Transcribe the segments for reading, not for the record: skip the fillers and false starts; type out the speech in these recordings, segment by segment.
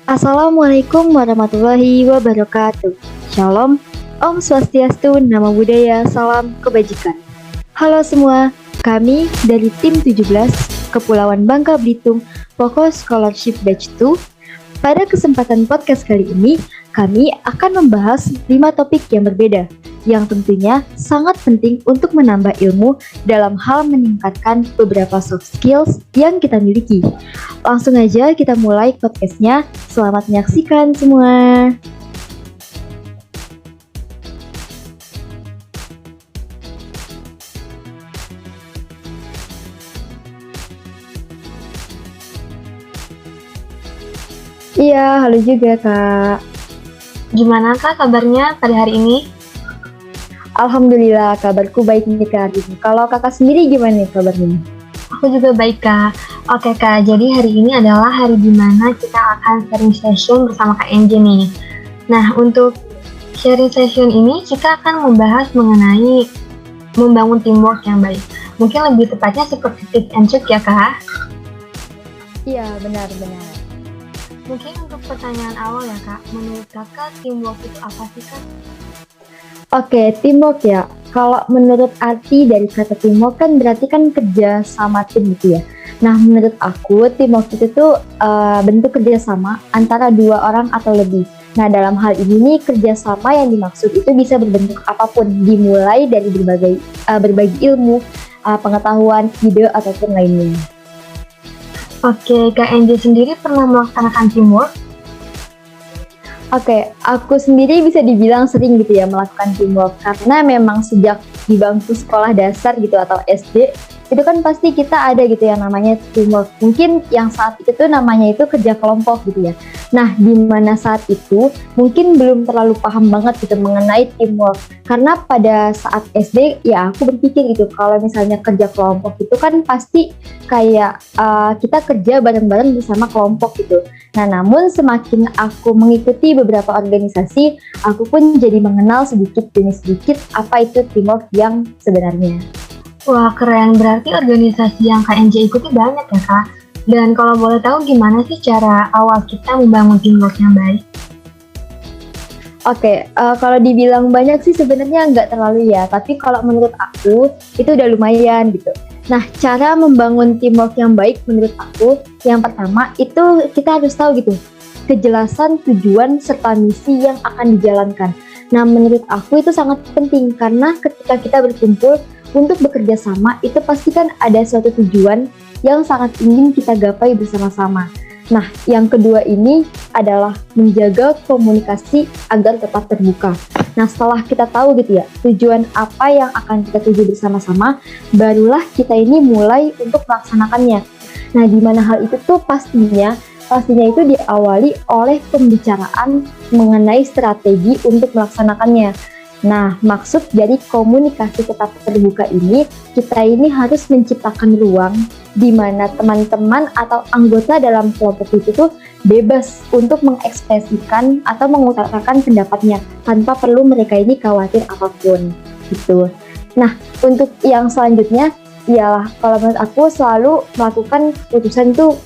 Assalamualaikum warahmatullahi wabarakatuh. Shalom, Om Swastiastu, Namo Buddhaya, Salam Kebajikan. Halo semua, kami dari tim 17 Kepulauan Bangka Belitung Poko Scholarship Batch 2. Pada kesempatan podcast kali ini, kami akan membahas 5 topik yang berbeda, yang tentunya sangat penting untuk menambah ilmu dalam hal meningkatkan beberapa soft skills yang kita miliki. Langsung aja kita mulai podcastnya. Selamat menyaksikan semua. Iya, halo juga Kak. Gimana Kak kabarnya pada hari ini? Alhamdulillah kabarku baik nih Kak. Kalau Kakak sendiri gimana nih kabarnya? Aku juga baik Kak. Oke Kak, jadi hari ini adalah hari dimana kita akan sharing session bersama Kak NJ nih. Nah, untuk sharing session ini kita akan membahas mengenai membangun teamwork yang baik. Mungkin lebih tepatnya seperti tips and trick ya Kak? Iya, benar-benar. Mungkin untuk pertanyaan awal ya Kak, menurut Kakak teamwork itu apa sih Kak? Oke, teamwork ya. Kalau menurut arti dari kata teamwork kan berarti kan kerja sama tim gitu ya. Nah, menurut aku teamwork itu tuh bentuk kerjasama antara dua orang atau lebih. Nah, dalam hal ini nih kerjasama yang dimaksud itu bisa berbentuk apapun, dimulai dari berbagi ilmu, pengetahuan, ide ataupun lainnya. Oke, Kak NJ sendiri pernah melaksanakan teamwork? Oke, aku sendiri bisa dibilang sering gitu ya melakukan teamwork karena memang sejak di bangku sekolah dasar gitu atau SD itu kan pasti kita ada gitu yang namanya teamwork. Mungkin yang saat itu tuh namanya itu kerja kelompok gitu ya. Nah, di mana saat itu mungkin belum terlalu paham banget gitu mengenai teamwork karena pada saat SD ya aku berpikir gitu kalau misalnya kerja kelompok itu kan pasti kayak kita kerja bareng-bareng bersama kelompok gitu. Nah, namun semakin aku mengikuti beberapa organisasi, aku pun jadi mengenal sedikit demi sedikit apa itu teamwork yang sebenarnya. Wah keren, berarti organisasi yang KNJ ikuti banyak ya Kak? Dan kalau boleh tahu gimana sih cara awal kita membangun teamwork yang baik? Oke, kalau dibilang banyak sih sebenarnya nggak terlalu ya, tapi kalau menurut aku itu udah lumayan gitu. Nah, cara membangun teamwork yang baik menurut aku, yang pertama itu kita harus tahu gitu, kejelasan tujuan serta misi yang akan dijalankan. Nah, menurut aku itu sangat penting karena ketika kita berkumpul untuk bekerja sama, itu pasti kan ada suatu tujuan yang sangat ingin kita gapai bersama-sama. Nah, yang kedua ini adalah menjaga komunikasi agar tetap terbuka. Nah, setelah kita tahu gitu ya, tujuan apa yang akan kita tuju bersama-sama, barulah kita ini mulai untuk melaksanakannya. Nah, di mana hal itu tuh pastinya itu diawali oleh pembicaraan mengenai strategi untuk melaksanakannya. Nah, maksud dari komunikasi tetap terbuka ini, kita ini harus menciptakan ruang di mana teman-teman atau anggota dalam kelompok itu tuh bebas untuk mengekspresikan atau mengutarakan pendapatnya tanpa perlu mereka ini khawatir apapun gitu. Nah, untuk yang selanjutnya ialah kalau menurut aku selalu melakukan keputusan tuh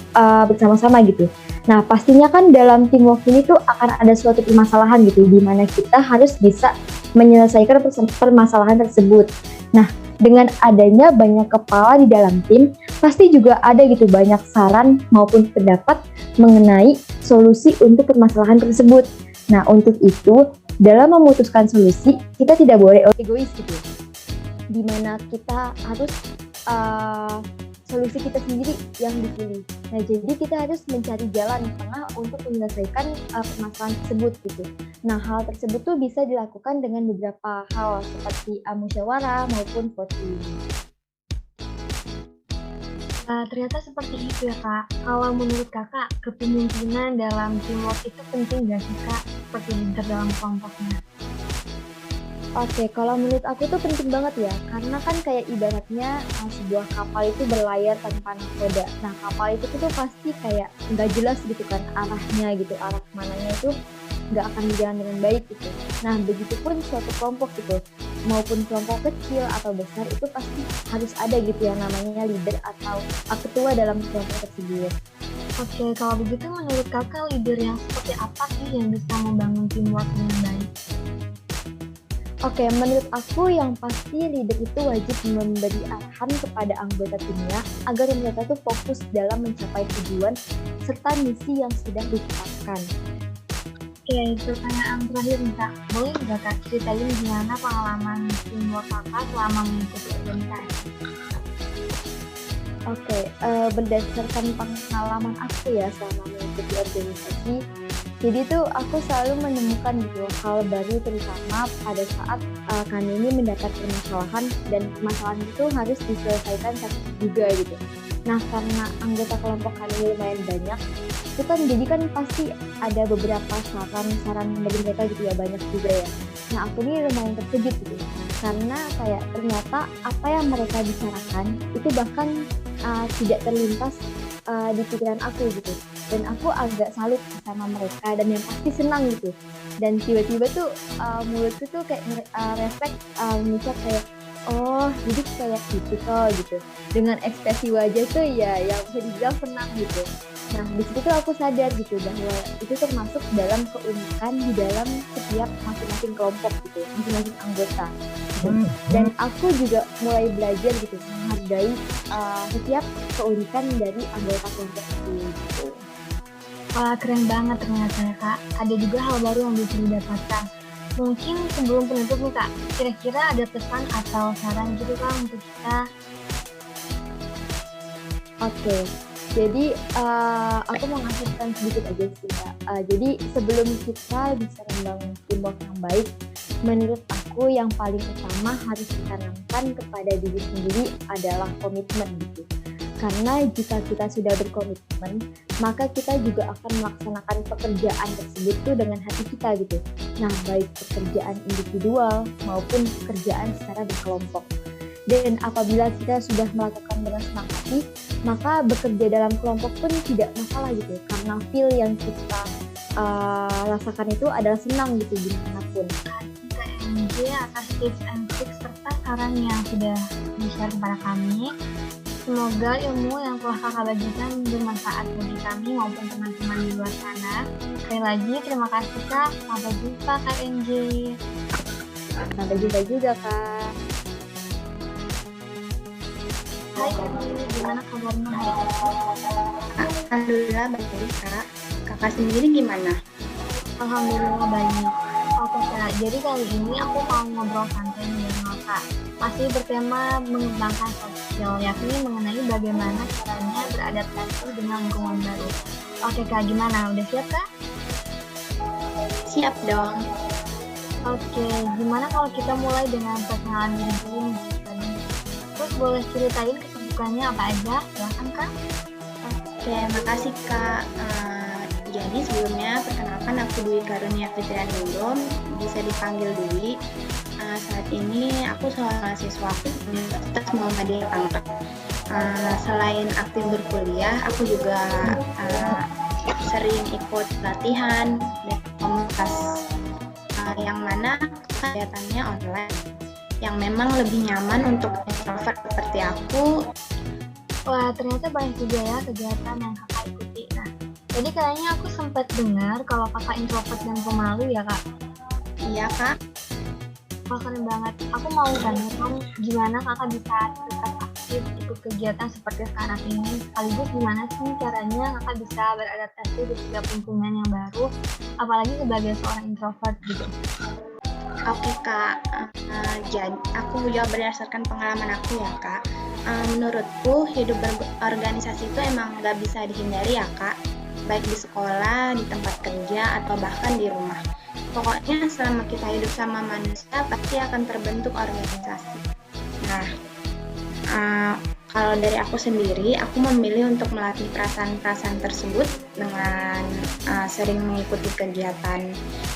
bersama-sama gitu. Nah, pastinya kan dalam teamwork ini tuh akan ada suatu permasalahan gitu di mana kita harus bisa menyelesaikan permasalahan tersebut. Nah, dengan adanya banyak kepala di dalam tim, pasti juga ada gitu banyak saran maupun pendapat mengenai solusi untuk permasalahan tersebut. Nah, untuk itu, dalam memutuskan solusi, kita tidak boleh egois gitu. Dimana kita harus solusi kita sendiri yang dipilih. Nah, jadi kita harus mencari jalan tengah untuk menyelesaikan permasalahan tersebut gitu. Nah, hal tersebut tuh bisa dilakukan dengan beberapa hal seperti musyawarah maupun voting. Ternyata seperti itu ya Kak. Kalau menurut Kakak, kepemimpinan dalam teamwork itu penting gak sih Kak? Seperti leader dalam kelompoknya. Oke, kalau menurut aku tuh penting banget ya, karena kan kayak ibaratnya sebuah kapal itu berlayar tanpa nahkoda. Nah, kapal itu tuh pasti kayak nggak jelas gitu kan arahnya gitu, arah kemananya itu nggak akan berjalan dengan baik gitu. Nah, begitupun suatu kelompok gitu, maupun kelompok kecil atau besar itu pasti harus ada gitu yang namanya leader atau ketua dalam kelompok tersebut. Oke, kalau begitu menurut kakak leader yang seperti apa sih yang bisa membangun teamwork dengan baik? Oke, menurut aku yang pasti leader itu wajib memberi arahan kepada anggota timnya agar mereka tuh fokus dalam mencapai tujuan serta misi yang sudah ditetapkan. Oke, pertanyaan terakhir nih kak, boleh nggak kak ceritain gimana pengalaman teamwork kakak selama mengikuti organisasi? Oke, berdasarkan pengalaman aku ya selama mengikuti organisasi, jadi tuh aku selalu menemukan gitu hal baru terutama pada saat kami ini mendapat permasalahan dan permasalahan itu harus diselesaikan satu juga gitu. Nah, karena anggota kelompok kami lumayan banyak, itu kan jadi kan pasti ada beberapa saran-saran dari mereka gitu ya, banyak juga ya. Nah, aku ini lumayan terkejut gitu, karena kayak ternyata apa yang mereka bicarakan itu bahkan tidak terlintas di pikiran aku gitu. Dan aku agak salut sama mereka dan yang pasti senang gitu. Dan tiba-tiba tuh mulutku tuh kayak refleks mengucap kayak, oh jadi kayak gitu kok gitu. Dengan ekspresi wajah tuh ya yang bisa dibilang senang gitu. Nah di situ tuh aku sadar gitu bahwa itu termasuk dalam keunikan di dalam setiap masing-masing kelompok gitu, masing-masing anggota. Dan aku juga mulai belajar gitu menghargai setiap keunikan dari anggota kelompok itu gitu. Wah, keren banget ternyata ya kak. Ada juga hal baru yang bisa didapatkan. Mungkin sebelum penutup nih kak, kira-kira ada pesan atau saran gitu kak untuk kita? Oke, jadi aku mau ngasih pesan sedikit aja sih Kak. Jadi sebelum kita bisa membangun teamwork yang baik, menurut aku yang paling utama harus ditanamkan kepada diri sendiri adalah komitmen gitu. Karena jika kita sudah berkomitmen, maka kita juga akan melaksanakan pekerjaan tersebut tuh dengan hati kita gitu. Nah, baik pekerjaan individual maupun pekerjaan secara berkelompok. Dan apabila kita sudah melakukan dengan senang hati, maka bekerja dalam kelompok pun tidak masalah gitu. Karena feel yang kita rasakan itu adalah senang gitu dimanapun. KMJ atas tips and tricks serta saran yang sudah di-share kepada kami. Semoga ilmu yang telah kakak bagikan bermanfaat bagi kami maupun teman-teman di luar sana. Sekali lagi terima kasih kak. Sampai jumpa KMJ. Sampai jumpa juga Kak. Hai KMJ, gimana kabarnya hari ini? Alhamdulillah baik kak. Kakak sendiri gimana? Alhamdulillah baik. Oke kak, jadi kali ini aku mau ngobrol santai dengan kakak. Masih bertema mengembangkan soft skill, yakni mengenai bagaimana caranya beradaptasi dengan lingkungan baru. Oke kak, gimana? Udah siap kak? Siap dong. Oke, gimana kalau kita mulai dengan perkenalan diri dulu nih tadi? Terus boleh ceritain kesibukannya apa aja, silakan kak? Oke, makasih kak. Jadi sebelumnya perkenalkan aku Dwi Karunia Fitrianingrum, bisa dipanggil Dwi. Saat ini aku seorang mahasiswa Universitas Muhammadiyah Tangerang. Selain aktif berkuliah, aku juga sering ikut latihan dan komunitas yang mana kegiatannya online, yang memang lebih nyaman untuk introvert seperti aku. Wah, ternyata banyak juga ya kegiatan yang kakak ikuti. Nah, jadi kayaknya aku sempat dengar kalau kakak introvert dan pemalu ya kak? Iya kak. Wah, keren banget. Aku mau tanya dong, gimana kakak bisa tetap aktif ikut kegiatan seperti sekarang ini? Sekaligus gimana sih caranya kakak bisa beradaptasi di setiap lingkungan yang baru, apalagi sebagai seorang introvert gitu? Oke kak, jadi aku jawab berdasarkan pengalaman aku ya kak. Menurutku hidup berorganisasi itu emang nggak bisa dihindari ya kak, baik di sekolah, di tempat kerja, atau bahkan di rumah. Pokoknya selama kita hidup sama manusia pasti akan terbentuk organisasi. Nah, kalau dari aku sendiri, aku memilih untuk melatih perasaan-perasaan tersebut dengan sering mengikuti kegiatan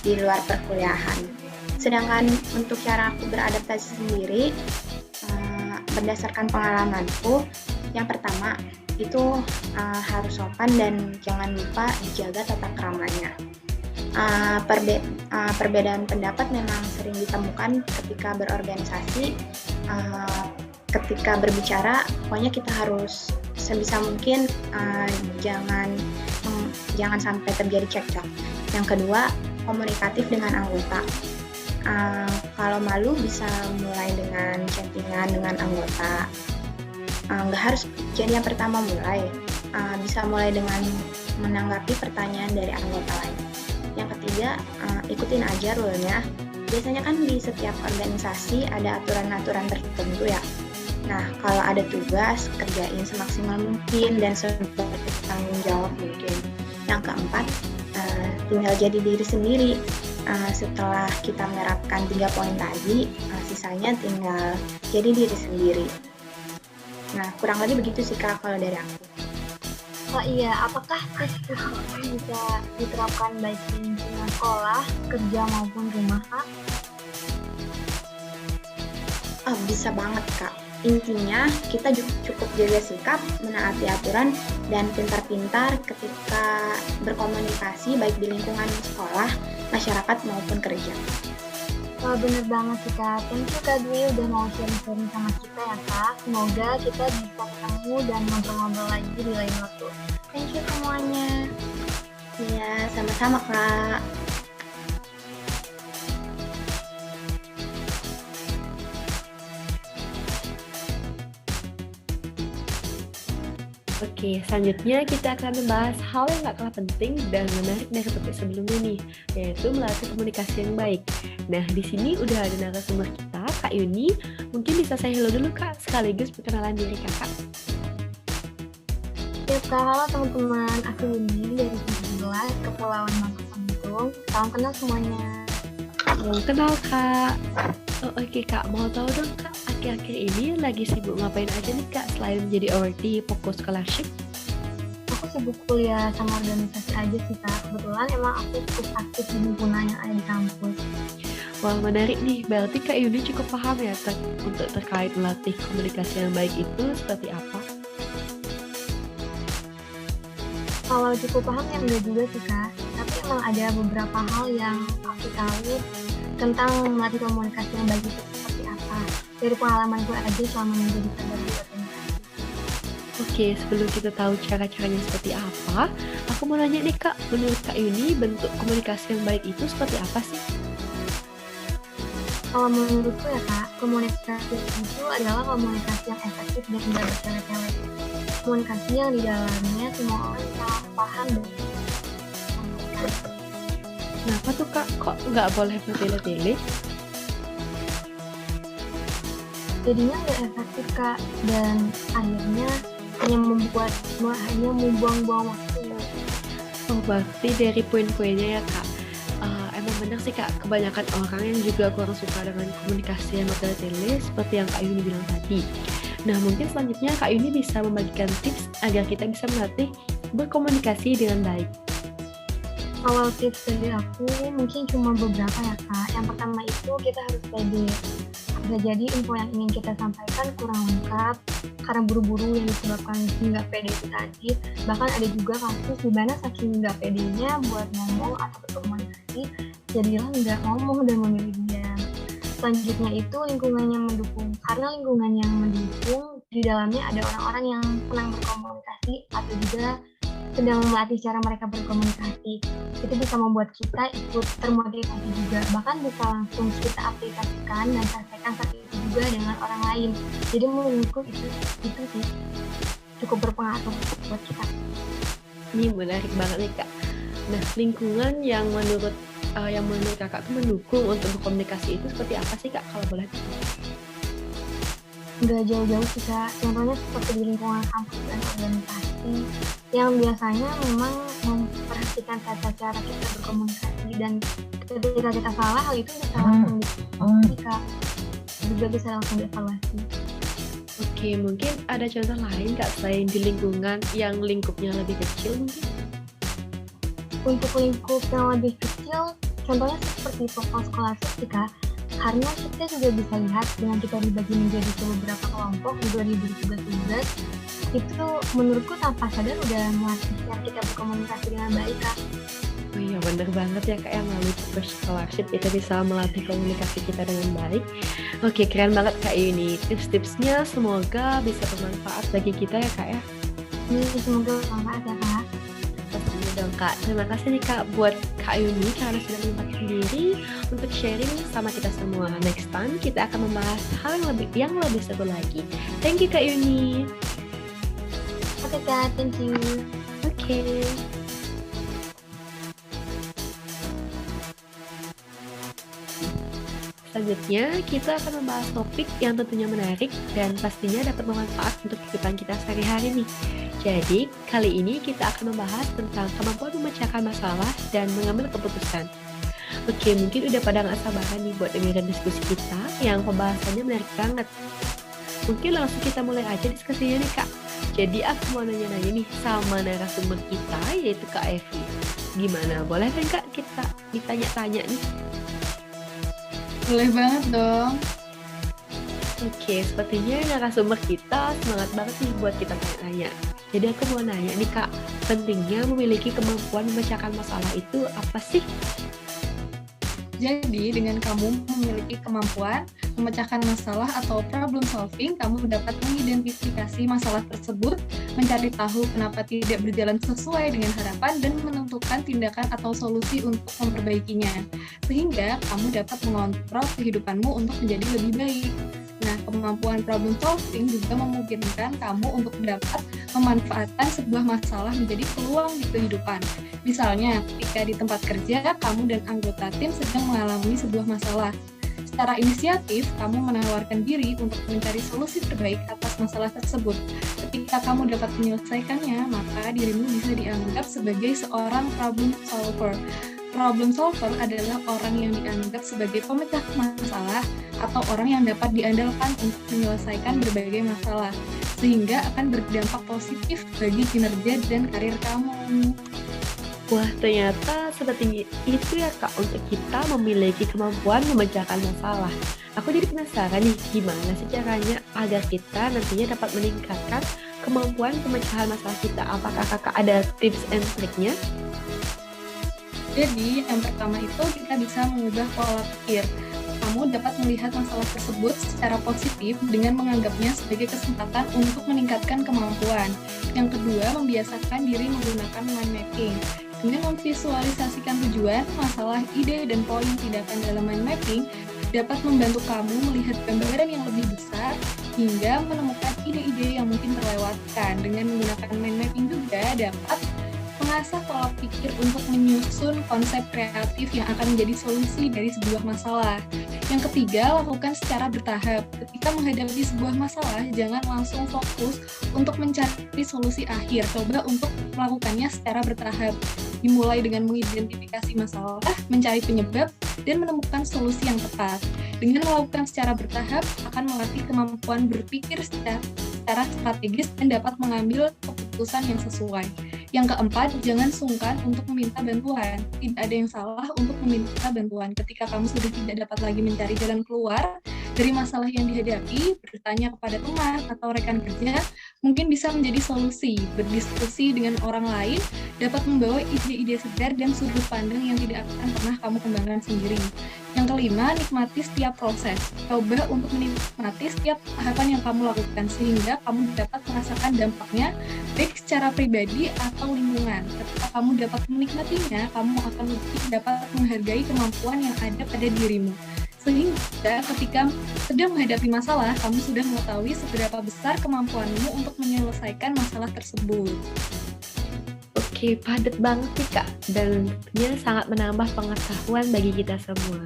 di luar perkuliahan. Sedangkan untuk cara aku beradaptasi sendiri, berdasarkan pengalamanku, yang pertama itu harus sopan dan jangan lupa dijaga tata keramanya. Perbedaan pendapat memang sering ditemukan ketika berorganisasi. Ketika berbicara, pokoknya kita harus sebisa mungkin jangan sampai terjadi cekcok. Yang kedua, komunikatif dengan anggota. Kalau malu bisa mulai dengan chattingan dengan anggota. Nggak harus jadi yang pertama mulai. Bisa mulai dengan menanggapi pertanyaan dari anggota lain. Yang ketiga, ikutin aja rule-nya. Biasanya kan di setiap organisasi ada aturan-aturan tertentu ya. Nah, kalau ada tugas, kerjain semaksimal mungkin dan bertanggung jawab mungkin. Yang keempat, tinggal jadi diri sendiri. Setelah kita menerapkan 3 poin tadi, sisanya tinggal jadi diri sendiri. Nah, kurang lebih begitu sih Kak kalau dari aku. Oh iya, apakah tips ini bisa diterapkan baik di lingkungan sekolah, kerja maupun rumah, Kak? Bisa banget Kak. Intinya kita cukup jaga sikap, menaati aturan, dan pintar-pintar ketika berkomunikasi baik di lingkungan sekolah, masyarakat maupun kerja. Wah, bener banget sih Kak. Thank you Kak Dwi udah mau sharing-sharing sama kita ya Kak. Semoga kita bisa ketemu dan ngobrol-ngobrol lagi di lain waktu. Thank you semuanya. Iya, sama-sama Kak. Oke, selanjutnya kita akan membahas hal yang gak kalah penting dan menarik dari topik sebelumnya nih, yaitu melatih komunikasi yang baik. Nah, di sini udah ada narasumber kita, Kak Yuni. Mungkin bisa saya hello dulu Kak, sekaligus perkenalan diri Kakak. Ya Kak, halo teman-teman. Aku Yuni dari 17 Kepulauan Bangka-Belitung. Salam kenal semuanya. Salam kenal Kak. Oke Kak, mau tahu dong Kak, akhir-akhir ini lagi sibuk ngapain aja nih Kak selain menjadi awardee Fokus Scholarship? Aku sibuk kuliah sama organisasi aja sih Kak. Kebetulan emang aku cukup aktif di himpunan yang ada di kampus. Wah, menarik nih, berarti Kak Yuni cukup paham ya untuk terkait melatih komunikasi yang baik itu seperti apa? Kalau cukup paham ya enggak juga sih Kak. Tapi emang ada beberapa hal yang aku tahu tentang melatih komunikasi yang baik itu seperti apa. Dari pengalaman gue aja selama menjadi kader di organisasi. Oke, sebelum kita tahu cara-caranya seperti apa, aku mau nanya nih Kak, menurut Kak Yuni bentuk komunikasi yang baik itu seperti apa sih? Kalau menurutku ya Kak, komunikasi itu adalah komunikasi yang efektif dan tidak bertele-tele. Komunikasi yang di dalamnya semua orang bisa paham dan komunikasi. Kenapa tuh Kak, kok nggak boleh bertele-tele? Jadinya nggak efektif Kak, dan akhirnya hanya membuang-buang waktu. Oh, berarti dari poin-poinnya ya Kak, emang benar sih Kak, kebanyakan orang yang juga kurang suka dengan komunikasi yang bertele-tele seperti yang Kak Yuni bilang tadi. Nah, mungkin selanjutnya Kak Yuni bisa membagikan tips agar kita bisa melatih berkomunikasi dengan baik. Kalau tips dari aku mungkin cuma beberapa ya Kak. Yang pertama itu kita harus pede. Bisa jadi info yang ingin kita sampaikan kurang lengkap karena buru-buru yang disebabkan nggak pede itu tadi. Bahkan ada juga kasus di mana saking nggak pedenya buat ngomong atau berkomunikasi, jadilah nggak ngomong dan memilih diam. Selanjutnya itu lingkungan yang mendukung. Karena lingkungan yang mendukung di dalamnya ada orang-orang yang senang berkomunikasi atau juga sedang melatih cara mereka berkomunikasi. Itu bisa membuat kita ikut termotivasi juga, bahkan bisa langsung kita aplikasikan dan praktekkan saat itu juga dengan orang lain. Jadi menurutku itu sih cukup berpengaruh buat kita. Ini menarik banget nih Kak. Nah, lingkungan yang menurut Kakak tuh mendukung untuk berkomunikasi itu seperti apa sih Kak, kalau boleh tahu? Nggak jauh-jauh sih Kak, contohnya seperti di lingkungan kampus dan organisasi yang biasanya memang memperhatikan tata cara kita berkomunikasi, dan ketika kita salah hal itu bisa langsung Kak, juga bisa langsung dievaluasi. Oke, mungkin ada contoh lain Kak selain di lingkungan yang lingkupnya lebih kecil mungkin? Untuk lingkup yang lebih kecil, contohnya seperti Fokus Scholarship sih Kak. Karena kita juga bisa lihat dengan kita dibagi menjadi beberapa kelompok juga diberi tugas-tugas, itu menurutku tanpa sadar udah melatih cara kita berkomunikasi dengan baik Kak. Oh iya, bener banget ya Kak, yang melalui Fokus Scholarship kita bisa melatih komunikasi kita dengan baik. Oke, keren banget Kak ini. Tips-tipsnya semoga bisa bermanfaat bagi kita ya Kak ya. Semoga bermanfaat ya Kak. Pastinya dong Kak. Terima kasih nih Kak buat Kak Yuni karena sudah menyempatkan diri untuk sharing sama kita semua. Next time kita akan membahas hal yang lebih seru lagi. Thank you Kak Yuni. Oke Kak, thank you. Oke. Selanjutnya, kita akan membahas topik yang tentunya menarik dan pastinya dapat bermanfaat untuk kehidupan kita sehari-hari nih. Jadi, kali ini kita akan membahas tentang kemampuan memecahkan masalah dan mengambil keputusan. Oke, mungkin udah pada nggak sabaran nih buat dengerin diskusi kita yang pembahasannya menarik banget. Mungkin langsung kita mulai aja diskusinya nih Kak. Jadi aku mau nanya-nanya nih sama narasumber kita yaitu Kak Evi. Gimana, boleh kan Kak kita ditanya-tanya nih? Boleh banget dong. Oke, sepertinya narasumber kita semangat banget nih buat kita tanya-tanya. Jadi aku mau nanya nih Kak, pentingnya memiliki kemampuan memecahkan masalah itu apa sih? Jadi dengan kamu memiliki kemampuan memecahkan masalah atau problem solving, kamu dapat mengidentifikasi masalah tersebut, mencari tahu kenapa tidak berjalan sesuai dengan harapan, dan menentukan tindakan atau solusi untuk memperbaikinya. Sehingga kamu dapat mengontrol kehidupanmu untuk menjadi lebih baik. Nah, kemampuan problem solving juga memungkinkan kamu untuk dapat memanfaatkan sebuah masalah menjadi peluang di kehidupan. Misalnya, ketika di tempat kerja, kamu dan anggota tim sedang mengalami sebuah masalah. Secara inisiatif, kamu menawarkan diri untuk mencari solusi terbaik atas masalah tersebut. Ketika kamu dapat menyelesaikannya, maka dirimu bisa dianggap sebagai seorang problem solver. Problem solver adalah orang yang dianggap sebagai pemecah masalah atau orang yang dapat diandalkan untuk menyelesaikan berbagai masalah, sehingga akan berdampak positif bagi kinerja dan karir kamu. Wah, ternyata seperti itu ya Kak untuk kita memiliki kemampuan memecahkan masalah. Aku jadi penasaran nih, gimana sih caranya agar kita nantinya dapat meningkatkan kemampuan pemecahan masalah kita? Apakah Kakak ada tips and triknya? Jadi, yang pertama itu kita bisa mengubah pola pikir. Kamu dapat melihat masalah tersebut secara positif dengan menganggapnya sebagai kesempatan untuk meningkatkan kemampuan. Yang kedua, membiasakan diri menggunakan mind mapping. Dengan memvisualisasikan tujuan, masalah, ide, dan poin tindakan dalam mind mapping dapat membantu kamu melihat gambaran yang lebih besar hingga menemukan ide-ide yang mungkin terlewatkan. Dengan menggunakan mind mapping juga dapat mengasah pola pikir untuk menyusun konsep kreatif yang akan menjadi solusi dari sebuah masalah. Yang ketiga, lakukan secara bertahap. Ketika menghadapi sebuah masalah, jangan langsung fokus untuk mencari solusi akhir. Coba untuk melakukannya secara bertahap. Dimulai dengan mengidentifikasi masalah, mencari penyebab, dan menemukan solusi yang tepat. Dengan melakukan secara bertahap, akan melatih kemampuan berpikir secara strategis dan dapat mengambil keputusan yang sesuai. Yang keempat, jangan sungkan untuk meminta bantuan. Tidak ada yang salah untuk meminta bantuan. Ketika kamu sudah tidak dapat lagi mencari jalan keluar dari masalah yang dihadapi, bertanya kepada teman atau rekan kerja mungkin bisa menjadi solusi. Berdiskusi dengan orang lain dapat membawa ide-ide segar dan sudut pandang yang tidak akan pernah kamu kembangkan sendiri. Yang kelima, nikmati setiap proses. Coba untuk menikmati setiap tahapan yang kamu lakukan sehingga kamu dapat merasakan dampaknya baik secara pribadi atau lingkungan. Ketika kamu dapat menikmatinya, kamu akan lebih dapat menghargai kemampuan yang ada pada dirimu. Sehingga ketika sedang menghadapi masalah, kamu sudah mengetahui seberapa besar kemampuanmu untuk menyelesaikan masalah tersebut. Oke, padat banget sih Kak, dan tentunya sangat menambah pengetahuan bagi kita semua.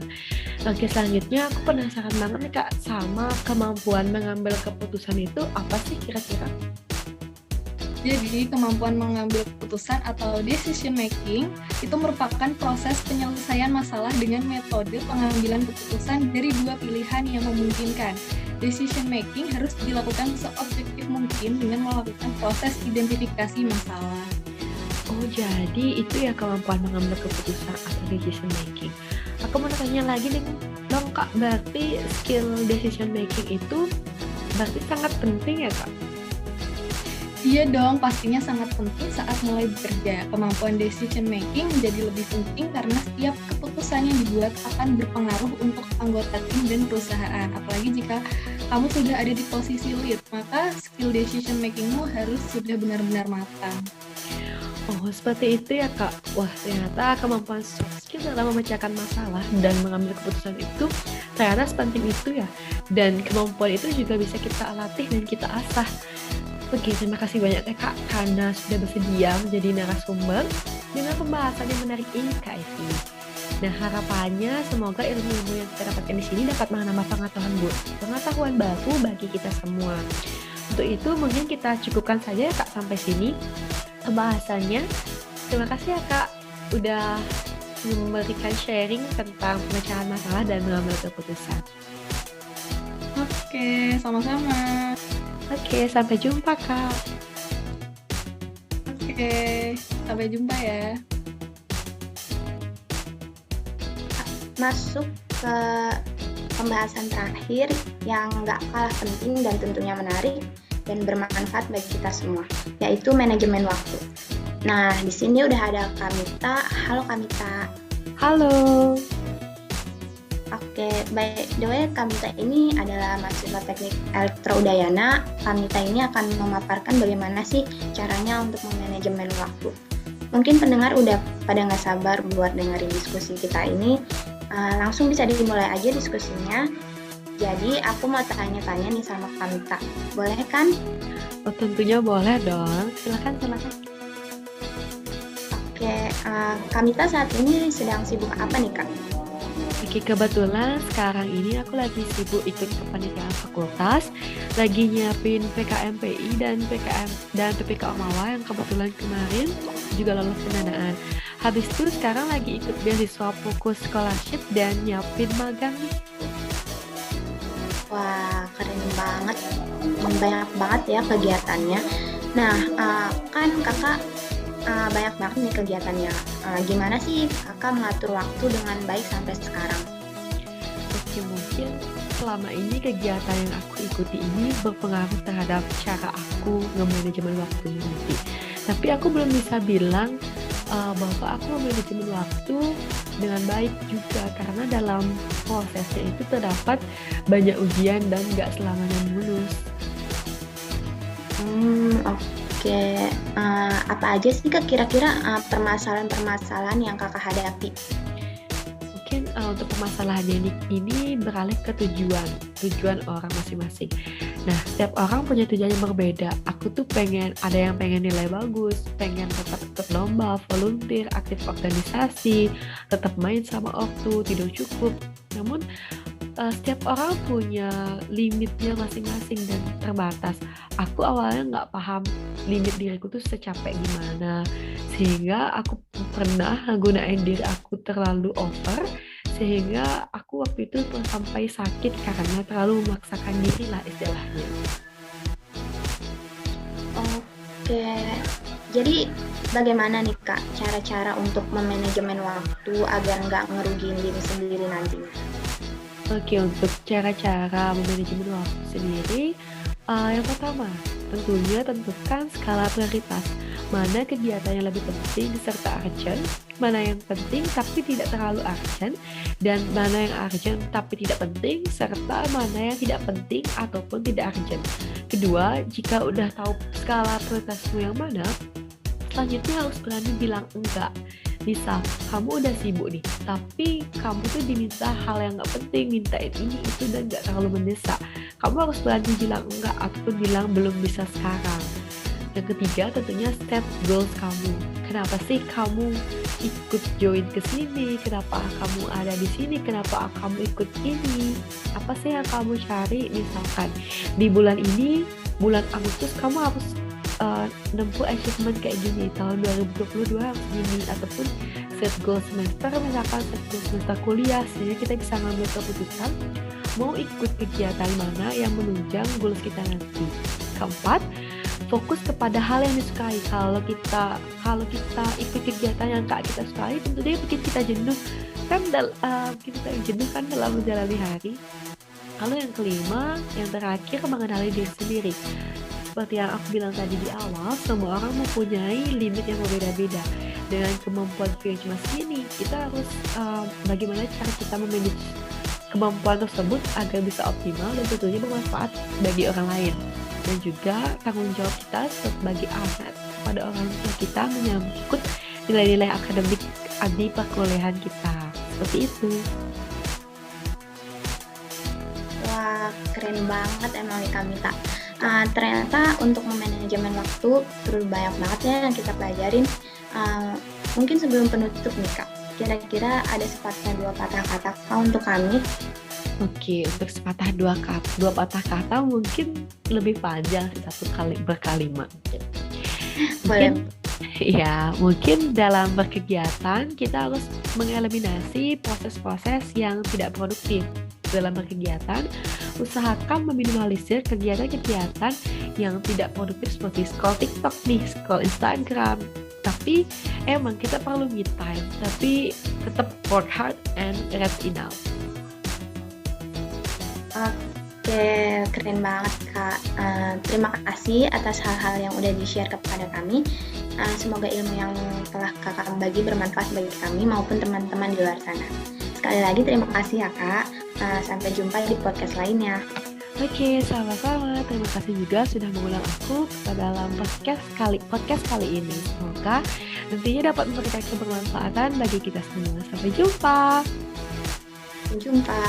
Oke, selanjutnya aku penasaran banget nih Kak, sama kemampuan mengambil keputusan itu apa sih kira-kira? Jadi, kemampuan mengambil keputusan atau decision making itu merupakan proses penyelesaian masalah dengan metode pengambilan keputusan dari dua pilihan yang memungkinkan. Decision making harus dilakukan seobjektif mungkin dengan melakukan proses identifikasi masalah. Oh, jadi itu ya kemampuan mengambil keputusan atau decision making. Aku mau tanya lagi nih dong Kak, berarti skill decision making itu berarti sangat penting ya Kak? Iya dong, pastinya sangat penting saat mulai bekerja. Kemampuan decision making menjadi lebih penting karena setiap keputusan yang dibuat akan berpengaruh untuk anggota tim dan perusahaan. Apalagi jika kamu sudah ada di posisi lead, maka skill decision makingmu harus sudah benar-benar matang. Oh, seperti itu ya, Kak. Wah, ternyata kemampuan soft skill dalam memecahkan masalah dan mengambil keputusan itu ternyata sepenting itu ya. Dan kemampuan itu juga bisa kita latih dan kita asah. Oke, terima kasih banyak ya, Kak, karena sudah bersedia menjadi narasumber dengan pembahasan yang menarik ini, Kak Evi. Nah, harapannya semoga ilmu-ilmu yang kita dapatkan di sini dapat menambah pengetahuan baru bagi kita semua. Untuk itu mungkin kita cukupkan saja ya, Kak, sampai sini pembahasannya. Terima kasih ya, Kak, udah memberikan sharing tentang pemecahan masalah dan mengambil keputusan. Oke, sama-sama. Oke, sampai jumpa, Kak. Oke, sampai jumpa ya. Masuk ke pembahasan terakhir yang nggak kalah penting dan tentunya menarik dan bermanfaat bagi kita semua, yaitu manajemen waktu. Nah, di sini udah ada Kamita. Halo Kamita. Halo. Oke, by the way, Kamita ini adalah mahasiswa teknik Elektro Udayana. Kamita ini akan memaparkan bagaimana sih caranya untuk memanajemen waktu. Mungkin pendengar udah pada nggak sabar buat dengerin diskusi kita ini. Langsung bisa dimulai aja diskusinya. Jadi aku mau tanya-tanya nih sama Kamita. Boleh kan? Oh, tentunya boleh dong. Silakan. Oke, Kamita saat ini sedang sibuk apa nih, Kak? Oke, kebetulan sekarang ini aku lagi sibuk ikut kepanitiaan fakultas, lagi nyiapin PKMPI dan PPK Ormawa yang kebetulan kemarin juga lolos pendanaan. Habis itu sekarang lagi ikut beasiswa fokus scholarship dan nyiapin magang nih. Wah, keren banget. Banyak banget ya kegiatannya. Nah, kan kakak banyak banget nih kegiatannya. Gimana sih kakak mengatur waktu dengan baik sampai sekarang? Oke, mungkin selama ini kegiatan yang aku ikuti ini berpengaruh terhadap cara aku nge-manajemen waktu nanti. Tapi aku belum bisa bilang bahwa aku memanajemen waktu dengan baik juga, karena dalam prosesnya itu terdapat banyak ujian dan gak selamanya mulus. Oke. Apa aja sih Kak kira-kira permasalahan-permasalahan yang kakak hadapi? Mungkin untuk permasalahan ini beralih ke tujuan orang masing-masing. Nah, setiap orang punya tujuan yang berbeda. Aku tuh ada yang pengen nilai bagus, pengen tetap ikut lomba, volunteer, aktif organisasi, tetap main sama ortu, tidur cukup. Namun setiap orang punya limitnya masing-masing dan terbatas. Aku awalnya nggak paham limit diriku tuh secapek gimana, sehingga aku pernah gunain diri aku terlalu over, sehingga aku waktu itu sampai sakit karena terlalu memaksakan diri lah istilahnya. Oke, jadi bagaimana nih Kak cara-cara untuk memanajemen waktu agar nggak ngerugiin diri sendiri nantinya? Oke, untuk cara-cara memanajemen waktu sendiri, yang pertama, tentunya tentukan skala prioritas. Mana kegiatan yang lebih penting serta urgent, mana yang penting tapi tidak terlalu urgent, dan mana yang urgent tapi tidak penting, serta mana yang tidak penting ataupun tidak urgent. Kedua, jika udah tahu skala prioritasmu yang mana, selanjutnya harus berani bilang enggak. Misal, kamu udah sibuk nih, tapi kamu tuh diminta hal yang gak penting, mintain ini, itu, dan gak terlalu mendesak. Kamu harus berani bilang enggak ataupun bilang belum bisa sekarang. Yang ketiga, tentunya set goals kamu. Kenapa sih kamu ikut join ke sini? Kenapa kamu ada di sini? Kenapa kamu ikut ini? Apa sih yang kamu cari? Misalkan, di bulan ini, bulan Agustus, kamu harus nempuh achievement kayak gini, tahun 2022 harus gini, ataupun set goal semester, misalkan set goal semester kuliah, sehingga kita bisa ngambil keputusan mau ikut kegiatan mana yang menunjang goals kita nanti. Keempat, fokus kepada hal yang disukai. Kalau kita ikut kegiatan yang gak kita sukai, tentu dia bikin kita jenuh kan, dalam menjalani hari. Lalu yang kelima, yang terakhir, mengenali diri sendiri. Seperti yang aku bilang tadi di awal, semua orang mempunyai limit yang berbeda-beda. Dengan kemampuan yang cuma segini, kita harus bagaimana cara kita memanage kemampuan tersebut agar bisa optimal dan tentunya bermanfaat bagi orang lain. Dan juga tanggung jawab kita sebagai anak kepada orang tua kita menyangkut nilai-nilai akademik di perkuliahan kita. Seperti itu. Wah, keren banget emang nih kami tak. Ternyata untuk memanajemen waktu perlu banyak banget ya yang kita pelajarin. Mungkin sebelum penutup nih Kak, kira-kira ada sepatah dua patah kata Kak untuk kami? Oke, untuk sepatah dua patah kata mungkin lebih panjang sih, satu kali berkalimat. Boleh. Mungkin dalam berkegiatan kita harus mengeliminasi proses-proses yang tidak produktif. Dalam berkegiatan, usahakan meminimalisir kegiatan-kegiatan yang tidak produktif seperti scroll TikTok nih, scroll Instagram. Tapi emang kita perlu me time, tapi tetap work hard and rest enough. Oke, keren banget Kak. Terima kasih atas hal-hal yang udah di-share kepada kami. Semoga ilmu yang telah Kakak bagi bermanfaat bagi kami maupun teman-teman di luar sana. Sekali lagi terima kasih ya Kak. Sampai jumpa di podcast lainnya. Oke, sama-sama. Terima kasih juga sudah mengundang aku ke dalam podcast kali ini. Semoga nantinya dapat memberikan kebermanfaatan bagi kita semua. Sampai jumpa. Sampai jumpa.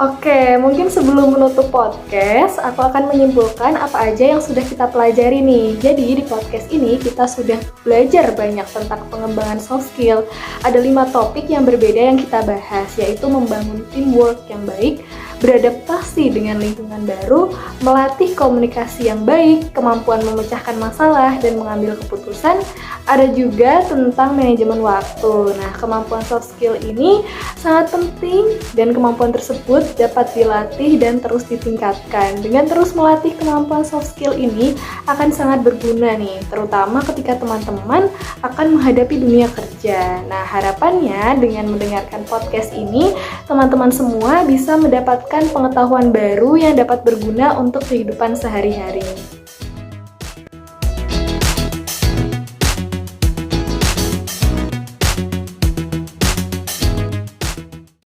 Oke, mungkin sebelum menutup podcast, aku akan menyimpulkan apa aja yang sudah kita pelajari nih. Jadi di podcast ini kita sudah belajar banyak tentang pengembangan soft skill. Ada 5 topik yang berbeda yang kita bahas, yaitu membangun teamwork yang baik, beradaptasi dengan lingkungan baru, melatih komunikasi yang baik, kemampuan memecahkan masalah dan mengambil keputusan. Ada juga tentang manajemen waktu. Nah, kemampuan soft skill ini sangat penting dan kemampuan tersebut dapat dilatih dan terus ditingkatkan. Dengan terus melatih kemampuan soft skill ini akan sangat berguna nih, terutama ketika teman-teman akan menghadapi dunia kerja. Nah, harapannya dengan mendengarkan podcast ini, teman-teman semua bisa mendapatkan pengetahuan baru yang dapat berguna untuk kehidupan sehari-hari.